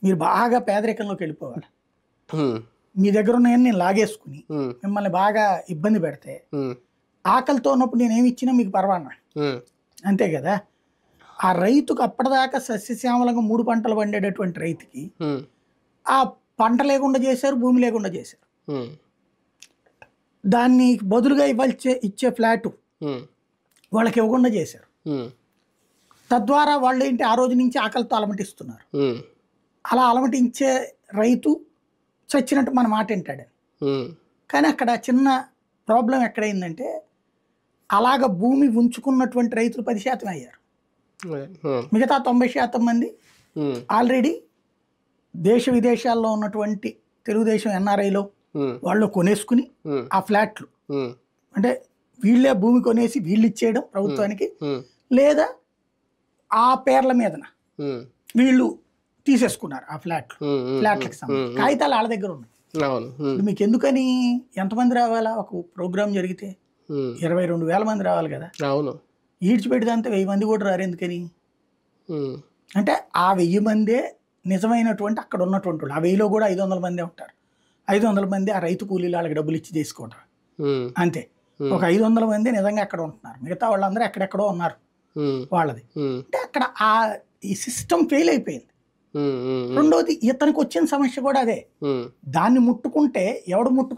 మీరు బాగా పేదరికంలోకి వెళ్ళిపోవాలి. ఉమ్, మీ దగ్గర ఉన్నాయని నేను లాగేసుకుని ఉమ్, మిమ్మల్ని బాగా ఇబ్బంది పెడితే ఉమ్, ఆకలితో ఉన్నప్పుడు నేనేమి ఇచ్చినా మీకు పర్వానా, ఉమ్, అంతే కదా. ఆ రైతుకు అప్పటిదాకా సస్యశ్యామలంగా 3 పంటలు పండేటటువంటి రైతుకి ఉమ్, ఆ పంట లేకుండా చేశారు, భూమి లేకుండా చేశారు. ఉమ్, దాన్ని బదులుగా ఇచ్చే ఫ్లాటు ఉమ్, వాళ్ళకి ఇవ్వకుండా చేశారు. ఉమ్, తద్వారా వాళ్ళు ఏంటి ఆ రోజు నుంచి ఆకలితో అలమటిస్తున్నారు. ఉమ్, అలా అలమటించే రైతు చచ్చినట్టు మన మాట వింటాడని. ఉమ్, కానీ అక్కడ చిన్న ప్రాబ్లం ఎక్కడైందంటే అలాగ భూమి ఉంచుకున్నటువంటి రైతులు 10% అయ్యారు. ఉమ్, మిగతా 90% మంది ఉమ్, ఆల్రెడీ దేశ విదేశాల్లో ఉన్నటువంటి తెలుగుదేశం ఎన్ఆర్ఐలో ఉమ్, వాళ్ళు కొనేసుకుని ఉమ్, ఆ ఫ్లాట్లు ఉమ్, అంటే వీళ్ళే భూమి కొనేసి వీళ్ళు ఇచ్చేయడం ప్రభుత్వానికి, ఉమ్, లేదా ఆ పేర్ల మీదన ఉమ్, వీళ్ళు తీసేసుకున్నారు ఆ ఫ్లాట్లకు ఉమ్, సంబంధించి. కాగితాలు వాళ్ళ దగ్గర ఉన్నాయి. అవును. ఉమ్, ఇప్పుడు మీకు ఎందుకని ఎంతమంది రావాలా ఒక ప్రోగ్రామ్ జరిగితే? ఉమ్, 22,000 మంది రావాలి కదా. అవును. ఈడ్చిపెడితే 1000 మంది కూడా రారు. ఎందుకని ఉమ్, అంటే ఆ 1000 మందే నిజమైనటువంటి అక్కడ ఉన్నటువంటి వాళ్ళు. ఆ 1000లో కూడా 500 మందే ఉంటారు. 500 మంది ఆ రైతు కూలీలు వాళ్ళకి డబ్బులు ఇచ్చి తీసుకోవటం ఉమ్, అంతే. ఒక 500 మంది నిజంగా అక్కడ ఉంటున్నారు, మిగతా వాళ్ళందరూ ఎక్కడెక్కడో ఉన్నారు ఉమ్, వాళ్ళది. ఉమ్, అంటే అక్కడ ఈ సిస్టమ్ ఫెయిల్ అయిపోయింది. ఉమ్, ఉమ్, రెండోది ఇతనికి వచ్చిన సమస్య కూడా అదే. ఉమ్. దాన్ని ముట్టుకుంటే ఎవడు ముట్టుకు